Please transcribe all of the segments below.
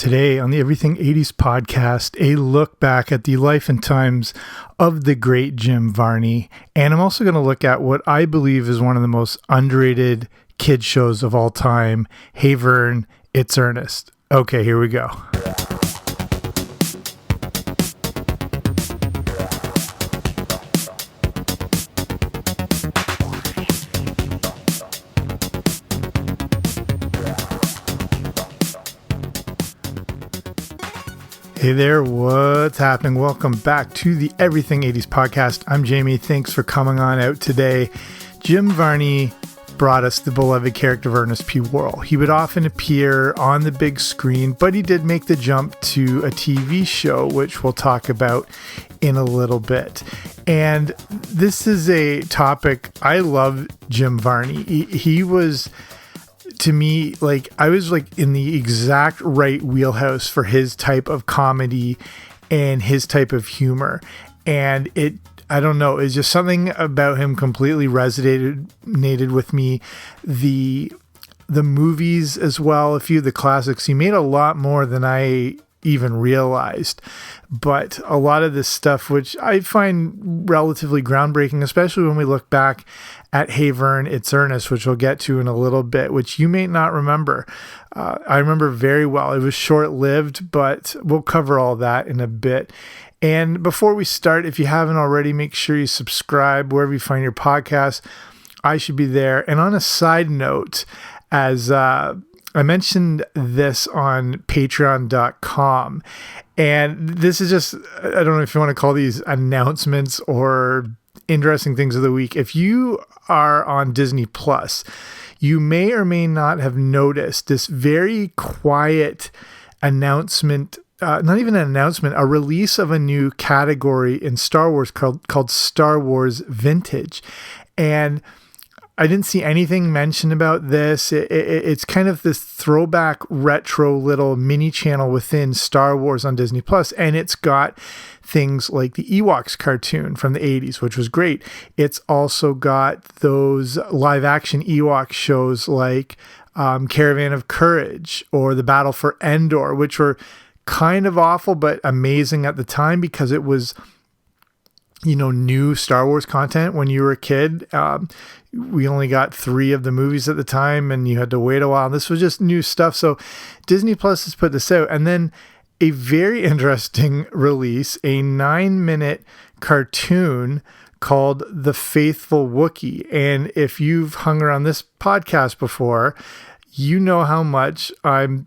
Today on the Everything 80s podcast, a look back at the life and times of the great Jim Varney. And I'm also going to look at what I believe is one of the most underrated kid shows of all time. Hey Vern, it's Ernest. Okay, here we go. Hey there, what's happening? Welcome back to the Everything 80s podcast. I'm Jamie. Thanks for coming on out today. Jim Varney brought us the beloved character of Ernest P. Worrell. He would often appear on the big screen, but he did make the jump to a TV show, which we'll talk about in a little bit. And this is a topic. I love Jim Varney. He was, to me, like, I was like in the exact right wheelhouse for his type of comedy and his type of humor. And I don't know, it's just something about him completely resonated with me. The movies as well, a few of the classics, he made a lot more than I even realized. But a lot of this stuff, which I find relatively groundbreaking, especially when we look back at Hey Vern, It's Ernest, which we'll get to in a little bit, which you may not remember. I remember very well. It was short-lived, but we'll cover all that in a bit. And before we start, if you haven't already, make sure you subscribe wherever you find your podcast. I should be there. And on a side note, as I mentioned this on patreon.com, and this is just, I don't know if you want to call these announcements or interesting things of the week. If you are on Disney Plus, you may or may not have noticed this very quiet announcement, not even an announcement, a release of a new category in Star Wars called Star Wars Vintage. And I didn't see anything mentioned about this. It's kind of this throwback retro little mini channel within Star Wars on Disney Plus, and it's got things like the Ewoks cartoon from the 80s, which was great. It's also got those live action Ewok shows like Caravan of Courage or The Battle for Endor, which were kind of awful but amazing at the time because it was, new Star Wars content when you were a kid. We only got 3 of the movies at the time and you had to wait a while. This was just new stuff. So Disney Plus has put this out. And then a very interesting release, a 9-minute cartoon called The Faithful Wookiee. And if you've hung around this podcast before, you know how much I'm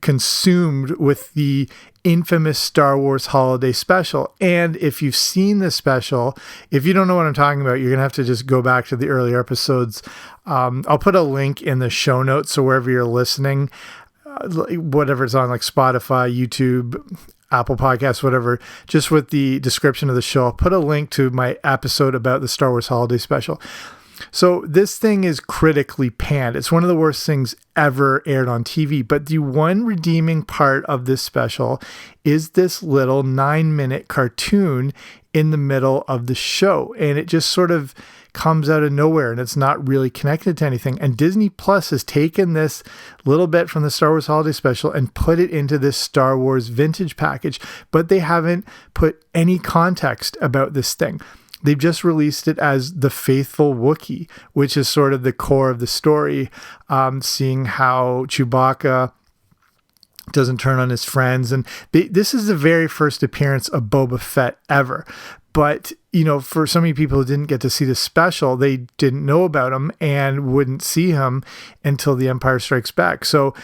consumed with the infamous Star Wars holiday special. And if you've seen this special, if you don't know what I'm talking about, you're gonna have to just go back to the earlier episodes. I'll put a link in the show notes, so wherever you're listening, whatever it's on, like Spotify, YouTube, Apple Podcasts, whatever, just with the description of the show, I'll put a link to my episode about the Star Wars holiday special. So this thing is critically panned. It's one of the worst things ever aired on TV. But the one redeeming part of this special is this little 9-minute cartoon in the middle of the show. And it just sort of comes out of nowhere and it's not really connected to anything. And Disney Plus has taken this little bit from the Star Wars holiday special and put it into this Star Wars vintage package. But they haven't put any context about this thing. They've just released it as The Faithful Wookiee, which is sort of the core of the story, seeing how Chewbacca doesn't turn on his friends. And this is the very first appearance of Boba Fett ever. But, for so many people who didn't get to see the special, they didn't know about him and wouldn't see him until The Empire Strikes Back. So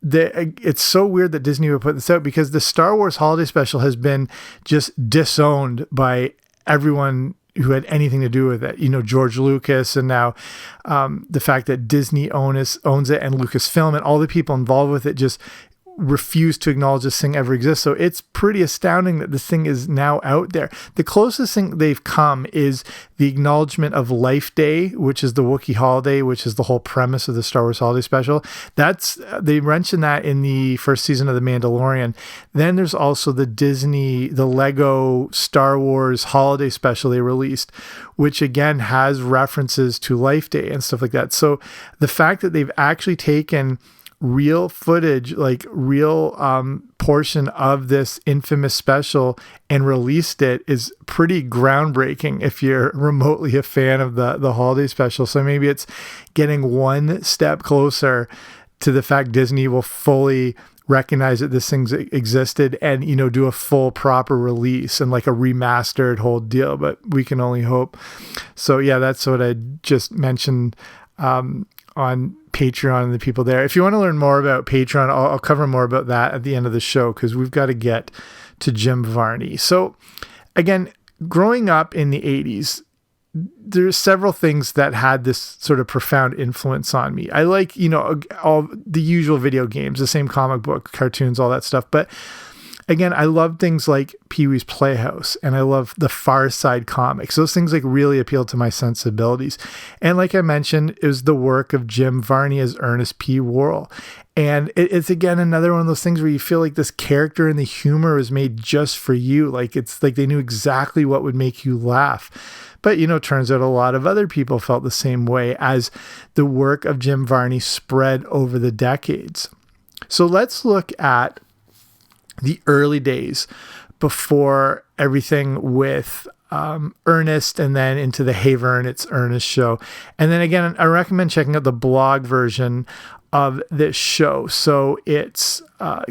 it's so weird that Disney would put this out because the Star Wars holiday special has been just disowned by everyone who had anything to do with it, George Lucas, and now the fact that Disney owns it, and Lucasfilm, and all the people involved with it just refuse to acknowledge this thing ever exists. So it's pretty astounding that this thing is now out there. The closest thing they've come is the acknowledgement of Life Day, which is the Wookiee holiday, which is the whole premise of the Star Wars holiday special. They mentioned that in the first season of The Mandalorian. Then there's also the Lego Star Wars holiday special they released, which again has references to Life Day and stuff like that. So the fact that they've actually taken real footage, like real portion of this infamous special and released it is pretty groundbreaking if you're remotely a fan of the holiday special. So maybe it's getting one step closer to the fact Disney will fully recognize that this thing existed and, do a full proper release and like a remastered whole deal, but we can only hope. So yeah, that's what I just mentioned on Patreon and the people there. If you want to learn more about Patreon, I'll cover more about that at the end of the show because we've got to get to Jim Varney. So again, growing up in the 80s, there's several things that had this sort of profound influence on me. I like, all the usual video games, the same comic book, cartoons, all that stuff. But again, I love things like Pee-wee's Playhouse and I love the Far Side comics. Those things like really appeal to my sensibilities. And like I mentioned, it was the work of Jim Varney as Ernest P. Worrell. And it's again, another one of those things where you feel like this character and the humor was made just for you. Like it's like they knew exactly what would make you laugh. But, turns out a lot of other people felt the same way as the work of Jim Varney spread over the decades. So let's look at the early days before everything with Ernest and then into the Hey Vern, It's Ernest show. And then again, I recommend checking out the blog version of this show. So it's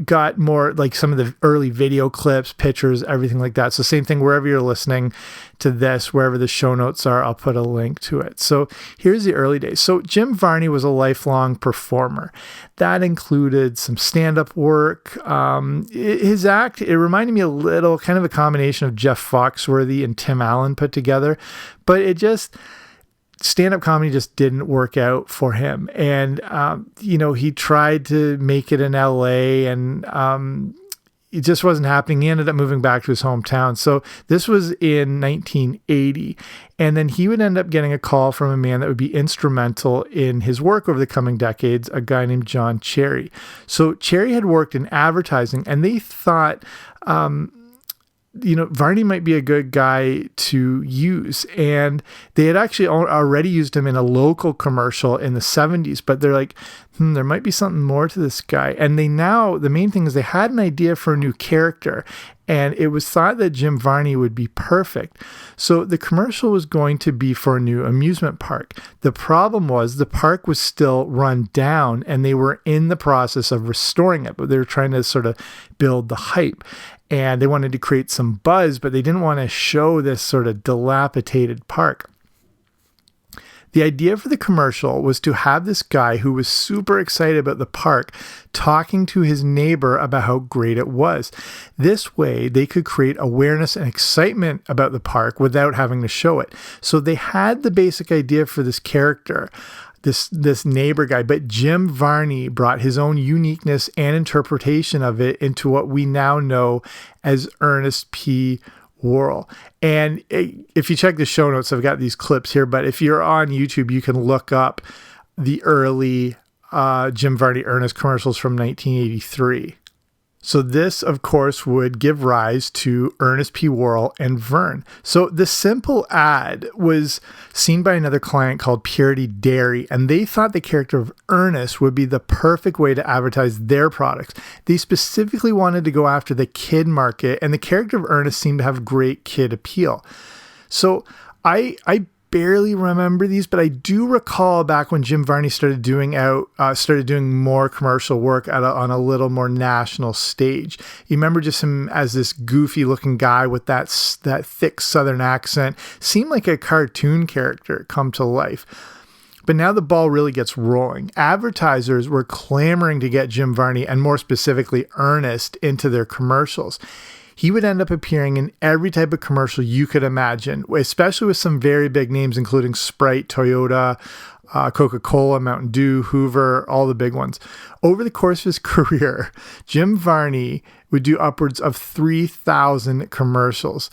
got more like some of the early video clips, pictures, everything like that. So same thing wherever you're listening to this, wherever the show notes are, I'll put a link to it. So here's the early days. So Jim Varney was a lifelong performer. That included some stand-up work. His act, it reminded me a little, kind of a combination of Jeff Foxworthy and Tim Allen put together, but stand-up comedy just didn't work out for him. And, he tried to make it in LA and it just wasn't happening. He ended up moving back to his hometown. So this was in 1980. And then he would end up getting a call from a man that would be instrumental in his work over the coming decades, a guy named John Cherry. So Cherry had worked in advertising and they thought, Varney might be a good guy to use. And they had actually already used him in a local commercial in the 70s, but they're like, there might be something more to this guy. And the main thing is they had an idea for a new character and it was thought that Jim Varney would be perfect. So the commercial was going to be for a new amusement park. The problem was the park was still run down and they were in the process of restoring it, but they were trying to sort of build the hype. And they wanted to create some buzz, but they didn't want to show this sort of dilapidated park. The idea for the commercial was to have this guy who was super excited about the park talking to his neighbor about how great it was. This way, they could create awareness and excitement about the park without having to show it. So they had the basic idea for this character, this neighbor guy, but Jim Varney brought his own uniqueness and interpretation of it into what we now know as Ernest P. Worrell. And if you check the show notes, I've got these clips here, but if you're on YouTube, you can look up the early Jim Varney Ernest commercials from 1983. So this, of course, would give rise to Ernest P. Worrell and Vern. So the simple ad was seen by another client called Purity Dairy, and they thought the character of Ernest would be the perfect way to advertise their products. They specifically wanted to go after the kid market, and the character of Ernest seemed to have great kid appeal. So I barely remember these, but I do recall back when Jim Varney started doing more commercial work on a little more national stage. You remember just him as this goofy looking guy with that thick Southern accent, seemed like a cartoon character come to life. But now the ball really gets rolling. Advertisers were clamoring to get Jim Varney, and more specifically Ernest, into their commercials. He would end up appearing in every type of commercial you could imagine, especially with some very big names, including Sprite, Toyota, Coca-Cola, Mountain Dew, Hoover, all the big ones. Over the course of his career, Jim Varney would do upwards of 3,000 commercials.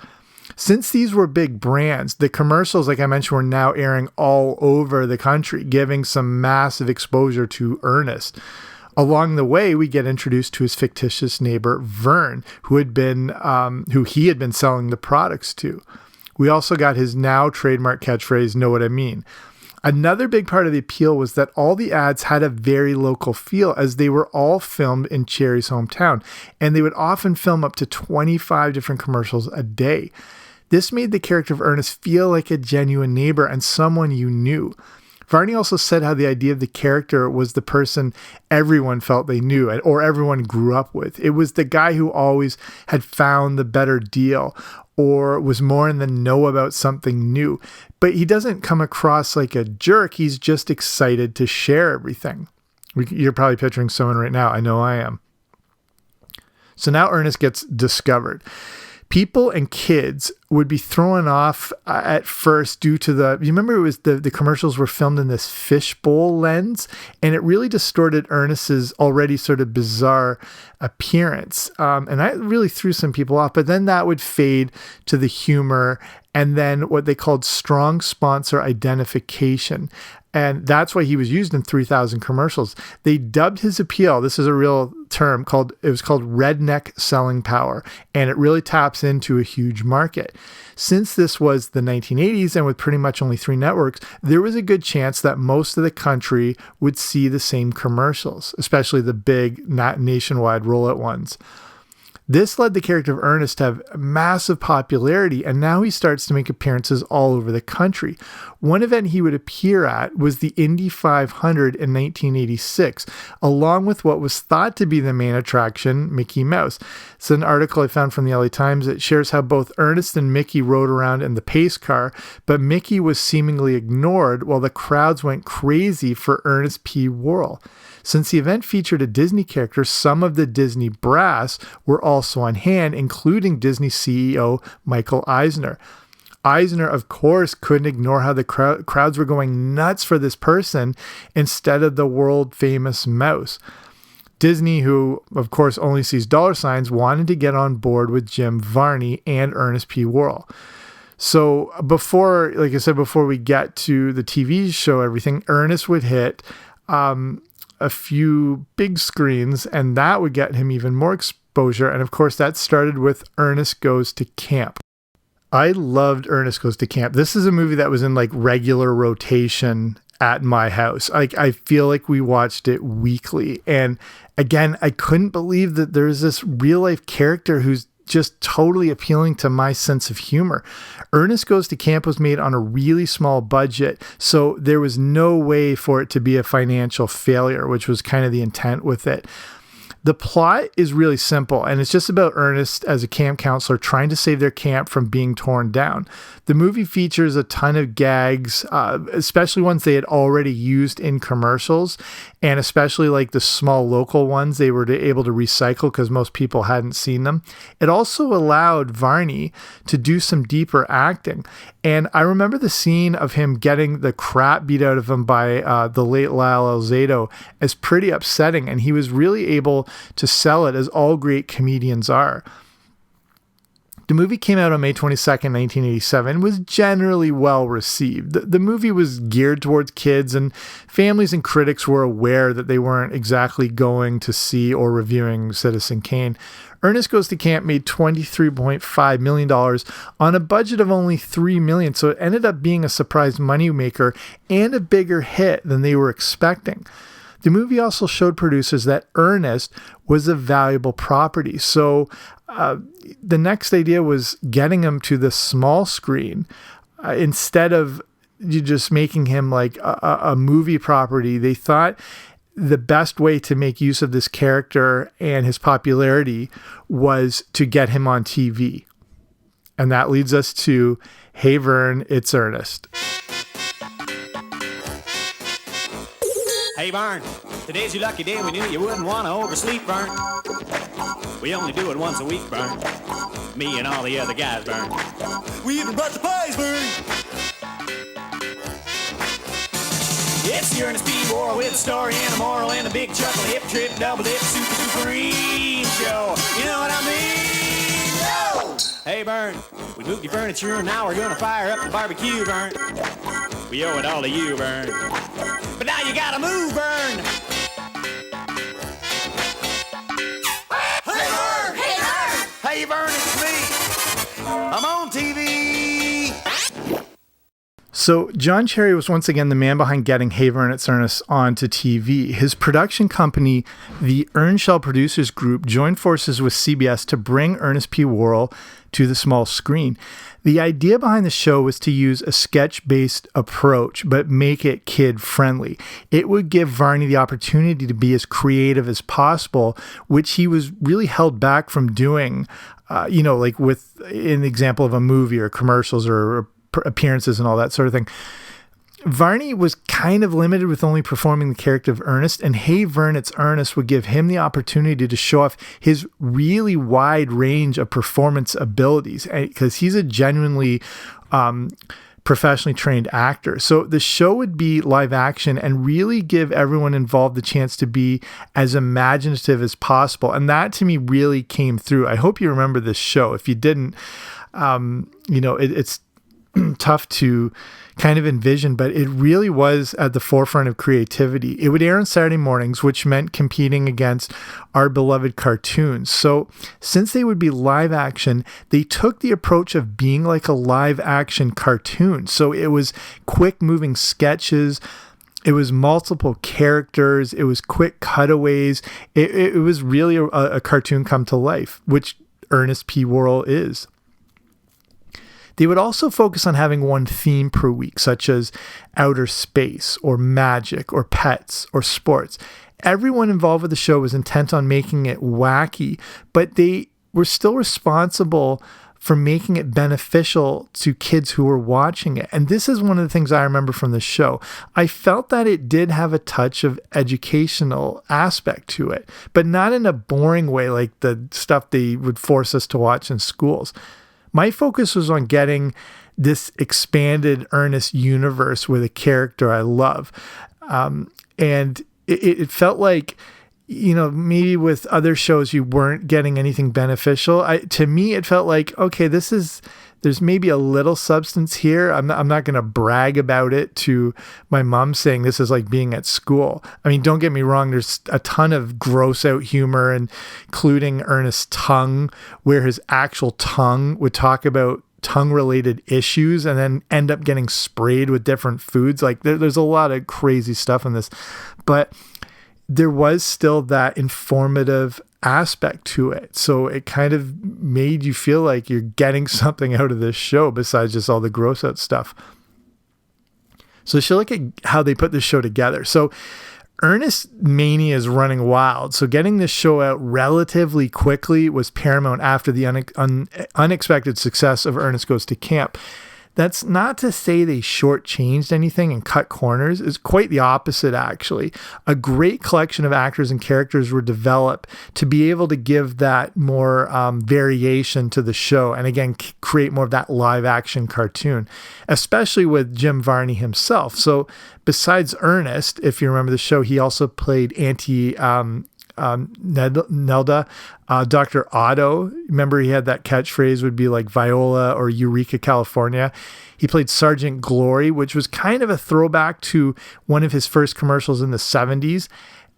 Since these were big brands, the commercials, like I mentioned, were now airing all over the country, giving some massive exposure to Ernest. Along the way, we get introduced to his fictitious neighbor, Vern, who he had been selling the products to. We also got his now trademark catchphrase, "Know what I mean." Another big part of the appeal was that all the ads had a very local feel, as they were all filmed in Cherry's hometown, and they would often film up to 25 different commercials a day. This made the character of Ernest feel like a genuine neighbor and someone you knew. Varney also said how the idea of the character was the person everyone felt they knew or everyone grew up with. It was the guy who always had found the better deal or was more in the know about something new. But he doesn't come across like a jerk. He's just excited to share everything. You're probably picturing someone right now. I know I am. So now Ernest gets discovered. People and kids would be thrown off at first due to you remember it was the commercials were filmed in this fishbowl lens, and it really distorted Ernest's already sort of bizarre appearance. And that really threw some people off, but then that would fade to the humor and then what they called strong sponsor identification. And that's why he was used in 3,000 commercials. They dubbed his appeal, this is a real term, it was called redneck selling power. And it really taps into a huge market. Since this was the 1980s and with pretty much only 3 networks, there was a good chance that most of the country would see the same commercials, especially the big nationwide rollout ones. This led the character of Ernest to have massive popularity, and now he starts to make appearances all over the country. One event he would appear at was the Indy 500 in 1986, along with what was thought to be the main attraction, Mickey Mouse. It's an article I found from the LA Times that shares how both Ernest and Mickey rode around in the pace car, but Mickey was seemingly ignored while the crowds went crazy for Ernest P. Worrell. Since the event featured a Disney character, some of the Disney brass were also on hand, including Disney CEO Michael Eisner. Eisner, of course, couldn't ignore how the crowds were going nuts for this person instead of the world-famous mouse. Disney, who, of course, only sees dollar signs, wanted to get on board with Jim Varney and Ernest P. Worrell. So before we get to the TV show, everything, Ernest would hit a few big screens, and that would get him even more exposure. And of course, that started with Ernest Goes to Camp. I loved Ernest Goes to Camp. This is a movie that was in like regular rotation at my house. I feel like we watched it weekly. And again, I couldn't believe that there's this real life character who's just totally appealing to my sense of humor. Ernest Goes to Camp was made on a really small budget, so there was no way for it to be a financial failure, which was kind of the intent with it. The plot is really simple, and it's just about Ernest as a camp counselor trying to save their camp from being torn down. The movie features a ton of gags, especially ones they had already used in commercials, and especially like the small local ones they were able to recycle because most people hadn't seen them. It also allowed Varney to do some deeper acting. And I remember the scene of him getting the crap beat out of him by the late Lyle Alzado as pretty upsetting, and he was really able to sell it, as all great comedians are. The movie came out on May 22nd, 1987, was generally well received. The movie was geared towards kids, and families and critics were aware that they weren't exactly going to see or reviewing Citizen Kane. Ernest Goes to Camp made $23.5 million on a budget of only $3 million, so it ended up being a surprise moneymaker and a bigger hit than they were expecting. The movie also showed producers that Ernest was a valuable property. So the next idea was getting him to the small screen. Instead of just making him like a movie property, they thought the best way to make use of this character and his popularity was to get him on TV. And that leads us to, Hey Vern, it's Ernest. Hey, Vern, today's your lucky day. We knew you wouldn't want to oversleep, Vern. We only do it once a week, Vern. Me and all the other guys, Vern. We even brought the pies, Vern. It's the Ernest P. Worrell with a story and a moral and a big chuckle, hip trip, double dip, super supreme show. You know what I mean? No! Hey, Vern, we moved your furniture and now we're going to fire up the barbecue, Vern. We owe it all to you, Vern. But now you gotta move, Vern! Hey, Vern! Hey, Vern! Hey, Vern, it's me! I'm on TV! So John Cherry was once again the man behind getting Hey Vern, It's Ernest onto TV. His production company, the Earnshell Producers Group, joined forces with CBS to bring Ernest P. Worrell to the small screen. The idea behind the show was to use a sketch-based approach, but make it kid-friendly. It would give Varney the opportunity to be as creative as possible, which he was really held back from doing, like with an example of a movie or commercials or appearances and all that sort of thing. Varney was kind of limited with only performing the character of Ernest, and Hey Vern, It's Ernest would give him the opportunity to show off his really wide range of performance abilities, because he's a genuinely professionally trained actor. So the show would be live action and really give everyone involved the chance to be as imaginative as possible. And that to me really came through. I hope you remember this show. If you didn't, it's tough to kind of envision, but it really was at the forefront of creativity. It would air on Saturday mornings, which meant competing against our beloved cartoons. So since they would be live action, they took the approach of being like a live action cartoon. So it was quick moving sketches. It was multiple characters. It was quick cutaways. It was really a cartoon come to life, which Ernest P. Worrell is. They would also focus on having one theme per week, such as outer space or magic or pets or sports. Everyone involved with the show was intent on making it wacky, but they were still responsible for making it beneficial to kids who were watching it. And this is one of the things I remember from the show. I felt that it did have a touch of educational aspect to it, but not in a boring way like the stuff they would force us to watch in schools. My focus was on getting this expanded Ernest universe with a character I love. And it felt like, maybe with other shows you weren't getting anything beneficial. To me, it felt like, okay, there's maybe a little substance here. I'm not going to brag about it to my mom saying this is like being at school. I mean, don't get me wrong. There's a ton of gross out humor, including Ernest's tongue, where his actual tongue would talk about tongue related issues and then end up getting sprayed with different foods. Like there's a lot of crazy stuff in this, but there was still that informative aspect to it. So it kind of made you feel like you're getting something out of this show besides just all the gross out stuff. So let's look at how they put this show together. So Ernest Mania is running wild. So getting this show out relatively quickly was paramount after the unexpected success of Ernest Goes to Camp. That's not to say they shortchanged anything and cut corners. It's quite the opposite, actually. A great collection of actors and characters were developed to be able to give that more variation to the show and, again, create more of that live-action cartoon, especially with Jim Varney himself. So besides Ernest, if you remember the show, he also played Auntie Nelda, Dr. Otto. Remember, he had that catchphrase would be like Viola or Eureka, California. He played Sergeant Glory, which was kind of a throwback to one of his first commercials in the 70s.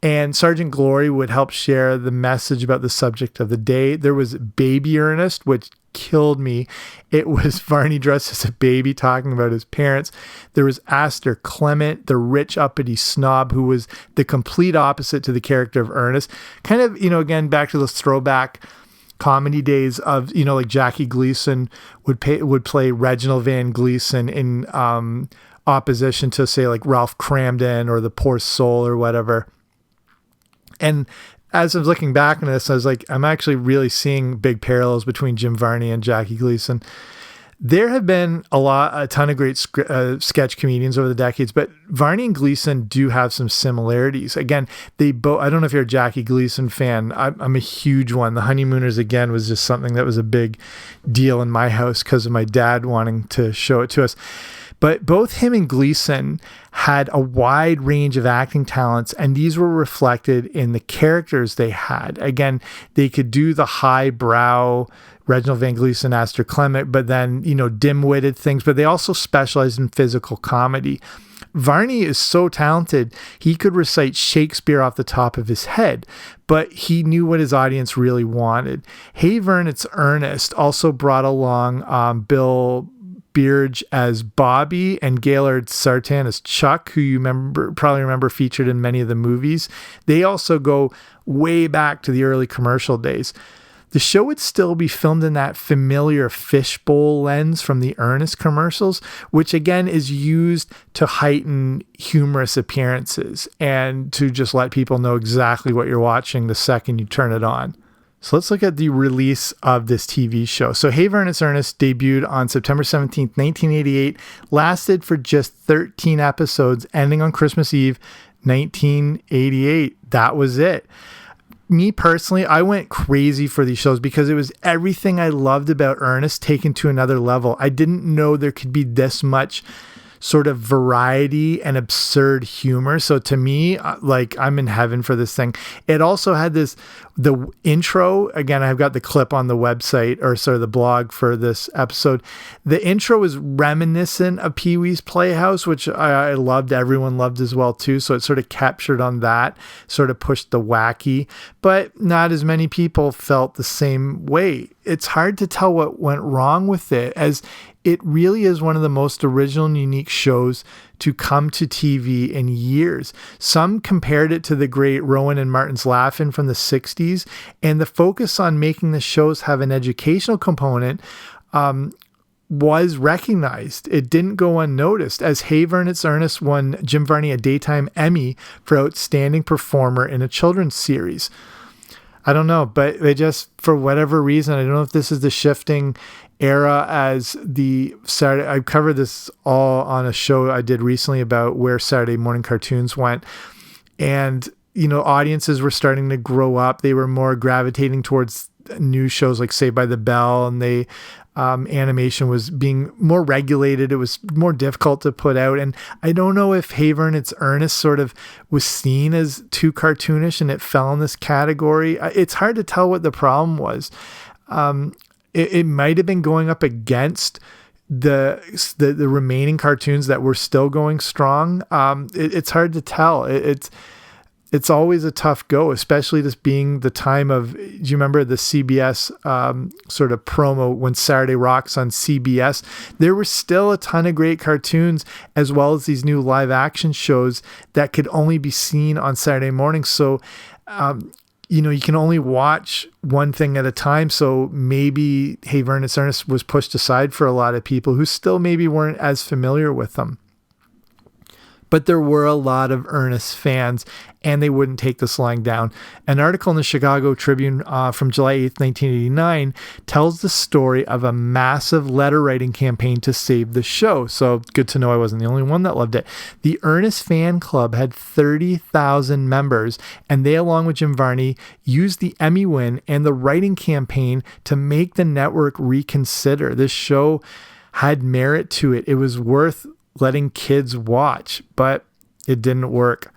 And Sergeant Glory would help share the message about the subject of the day. There was Baby Ernest, which killed me. It was Varney dressed as a baby talking about his parents. There was Aster Clement, the rich uppity snob who was the complete opposite to the character of Ernest. Kind of, again, back to those throwback comedy days of, like Jackie Gleason would play Reginald Van Gleason in opposition to, say, like Ralph Cramden or The Poor Soul or whatever. And as I was looking back on this, I was like, I'm actually really seeing big parallels between Jim Varney and Jackie Gleason. There have been a ton of great sketch comedians over the decades, but Varney and Gleason do have some similarities. Again, they both, I don't know if you're a Jackie Gleason fan. I'm a huge one. The Honeymooners, again, was just something that was a big deal in my house because of my dad wanting to show it to us. But both him and Gleason had a wide range of acting talents, and these were reflected in the characters they had. Again, they could do the highbrow Reginald Van Gleason, Aster Clement, but then, dim-witted things, but they also specialized in physical comedy. Varney is so talented, he could recite Shakespeare off the top of his head, but he knew what his audience really wanted. Hey Vern, It's Ernest also brought along Bill Spearage as Bobby and Gaylord Sartan as Chuck, who you probably remember featured in many of the movies. They also go way back to the early commercial days. The show would still be filmed in that familiar fishbowl lens from the Ernest commercials, which again is used to heighten humorous appearances and to just let people know exactly what you're watching the second you turn it on. So let's look at the release of this TV show. So Hey Vern, It's Ernest debuted on September 17th, 1988, lasted for just 13 episodes, ending on Christmas Eve, 1988. That was it. Me personally, I went crazy for these shows because it was everything I loved about Ernest taken to another level. I didn't know there could be this much sort of variety and absurd humor. So to me, like, I'm in heaven for this thing. It also had the intro, again, I've got the clip on the website, or sort of the blog for this episode. The intro was reminiscent of Pee-wee's Playhouse, which I loved. Everyone loved as well too. So it sort of captured on that, sort of pushed the wacky, but not as many people felt the same way. It's hard to tell what went wrong with it, as it really is one of the most original and unique shows to come to TV in years. Some compared it to the great Rowan and Martin's Laugh-In from the 60s, and the focus on making the shows have an educational component was recognized. It didn't go unnoticed, as Hey Vern, It's Ernest won Jim Varney a Daytime Emmy for Outstanding Performer in a Children's Series. I don't know, but they just, for whatever reason, I don't know if this is the shifting era as the Saturday. I covered this all on a show I did recently about where Saturday morning cartoons went. And, audiences were starting to grow up. They were more gravitating towards new shows like Saved by the Bell, and animation was being more regulated. It was more difficult to put out. And I don't know if Hey Vern, It's Ernest sort of was seen as too cartoonish and it fell in this category. It's hard to tell what the problem was. It might have been going up against the remaining cartoons that were still going strong. It's hard to tell. It's always a tough go, especially this being the time of, do you remember the CBS sort of promo when Saturday Rocks on CBS? There were still a ton of great cartoons, as well as these new live action shows that could only be seen on Saturday mornings. So, you can only watch one thing at a time. So maybe Hey Vern, It's Ernest was pushed aside for a lot of people who still maybe weren't as familiar with them. But there were a lot of Ernest fans, and they wouldn't take this lying down. An article in the Chicago Tribune from July 8th, 1989, tells the story of a massive letter writing campaign to save the show. So good to know I wasn't the only one that loved it. The Ernest fan club had 30,000 members, and they, along with Jim Varney, used the Emmy win and the writing campaign to make the network reconsider. This show had merit to it. It was worth letting kids watch, but it didn't work.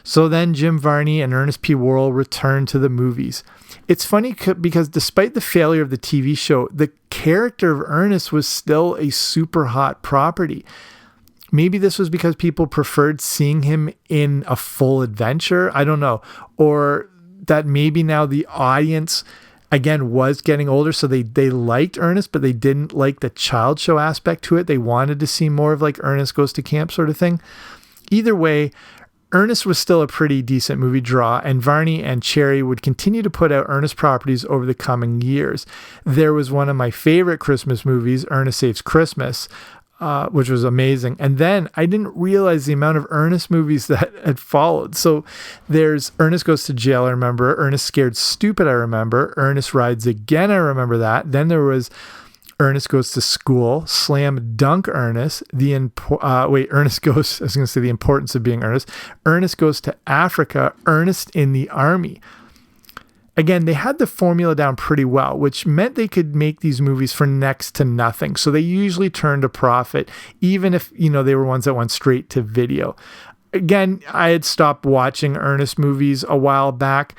So then Jim Varney and Ernest P. Worrell returned to the movies. It's funny because despite the failure of the TV show, the character of Ernest was still a super hot property. Maybe this was because people preferred seeing him in a full adventure. I don't know. Or that maybe now the audience again was getting older, so they liked Ernest, but they didn't like the child show aspect to it. They wanted to see more of like Ernest Goes to Camp sort of thing. Either way, Ernest was still a pretty decent movie draw, and Varney and Cherry would continue to put out Ernest properties over the coming years. There was one of my favorite Christmas movies, Ernest Saves Christmas, which was amazing. And then I didn't realize the amount of Ernest movies that had followed. So there's Ernest Goes to Jail, I remember. Ernest Scared Stupid, I remember. Ernest Rides Again, I remember that. Then there was Ernest Goes to School, Slam Dunk Ernest, Ernest Goes, I was going to say The Importance of Being Ernest. Ernest Goes to Africa, Ernest in the Army. Again, they had the formula down pretty well, which meant they could make these movies for next to nothing. So they usually turned a profit, even if, they were ones that went straight to video. Again, I had stopped watching Ernest movies a while back,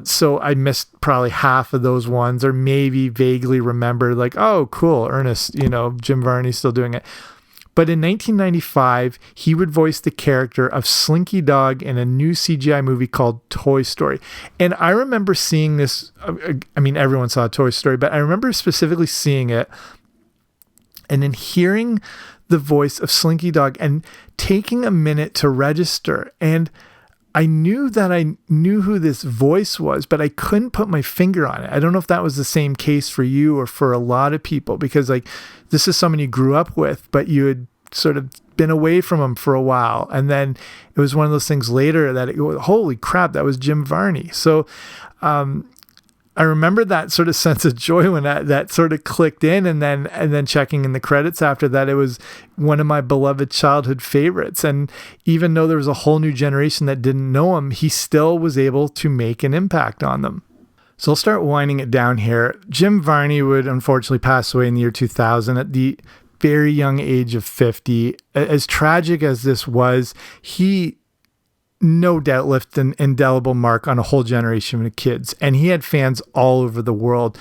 so I missed probably half of those ones, or maybe vaguely remembered like, oh, cool, Ernest, Jim Varney's still doing it. But in 1995, he would voice the character of Slinky Dog in a new CGI movie called Toy Story. And I remember seeing this, everyone saw Toy Story, but I remember specifically seeing it And then hearing the voice of Slinky Dog and taking a minute to register. And I knew that I knew who this voice was, but I couldn't put my finger on it. I don't know if that was the same case for you or for a lot of people, because like this is someone you grew up with, but you had sort of been away from him for a while. And then it was one of those things later that holy crap, that was Jim Varney. So I remember that sort of sense of joy when that sort of clicked in, and then checking in the credits after that, it was one of my beloved childhood favorites. And even though there was a whole new generation that didn't know him, he still was able to make an impact on them. So I'll start winding it down here. Jim Varney would unfortunately pass away in the year 2000 at the very young age of 50. As tragic as this was, he no doubt left an indelible mark on a whole generation of kids. And he had fans all over the world.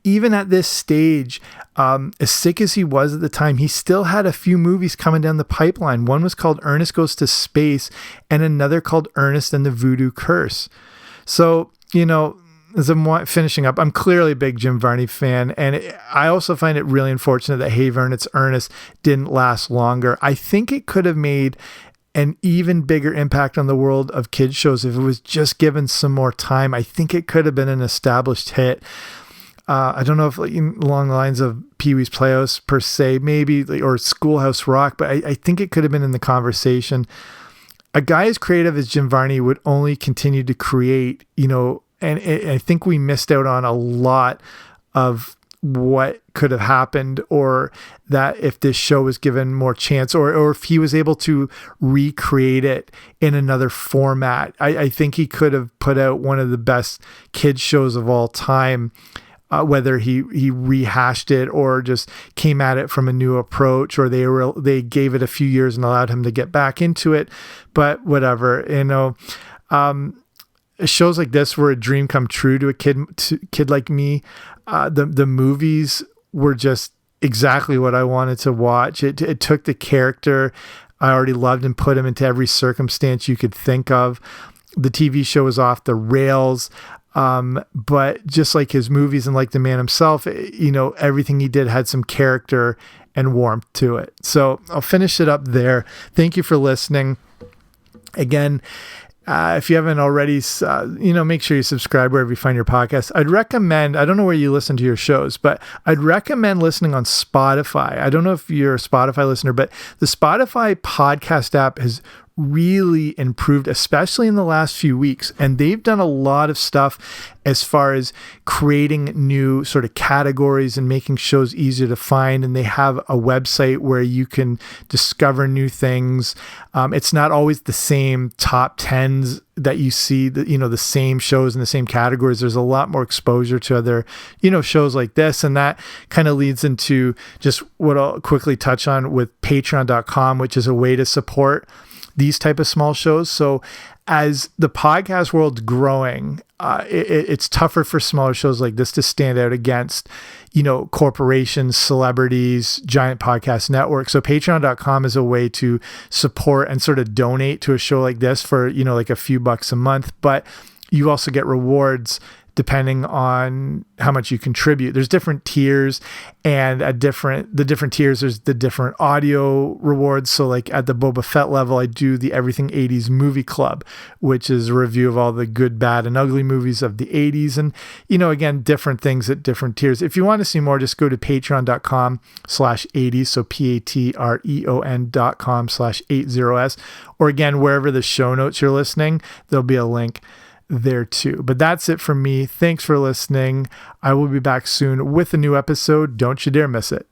Even at this stage, as sick as he was at the time, he still had a few movies coming down the pipeline. One was called Ernest Goes to Space, and another called Ernest and the Voodoo Curse. So, as I'm finishing up, I'm clearly a big Jim Varney fan, and I also find it really unfortunate that Hey Vern, It's Ernest didn't last longer. I think it could have made an even bigger impact on the world of kids shows if it was just given some more time. I think it could have been an established hit. I don't know if along the lines of Pee-wee's Playhouse per se, maybe, or Schoolhouse Rock, but I think it could have been in the conversation. A guy as creative as Jim Varney would only continue to create, and I think we missed out on a lot of what could have happened, or that if this show was given more chance, or if he was able to recreate it in another format. I think he could have put out one of the best kids shows of all time, whether he rehashed it or just came at it from a new approach, or they gave it a few years and allowed him to get back into it. But whatever, shows like this were a dream come true to a kid like me. The movies were just exactly what I wanted to watch. It took the character I already loved and put him into every circumstance you could think of. The TV show was off the rails, but just like his movies and like the man himself, everything he did had some character and warmth to it. So I'll finish it up there. Thank you for listening. Again, if you haven't already, make sure you subscribe wherever you find your podcast. I'd recommend, I don't know where you listen to your shows, but I'd recommend listening on Spotify. I don't know if you're a Spotify listener, but the Spotify podcast app has really improved, especially in the last few weeks. And they've done a lot of stuff as far as creating new sort of categories and making shows easier to find. And they have a website where you can discover new things. It's not always the same top 10s that you see, the same shows in the same categories. There's a lot more exposure to other, shows like this. And that kind of leads into just what I'll quickly touch on with patreon.com, which is a way to support these type of small shows. So as the podcast world's growing, it's tougher for smaller shows like this to stand out against, corporations, celebrities, giant podcast networks. So patreon.com is a way to support and sort of donate to a show like this for, like a few bucks a month, but you also get rewards depending on how much you contribute. There's different tiers, and the different tiers, there's the different audio rewards. So like at the Boba Fett level, I do the Everything 80s Movie Club, which is a review of all the good, bad, and ugly movies of the 80s. And, again, different things at different tiers. If you want to see more, just go to patreon.com/80s. So patreon.com/80s. Or again, wherever the show notes you're listening, there'll be a link there too. But that's it from me. Thanks for listening. I will be back soon with a new episode. Don't you dare miss it.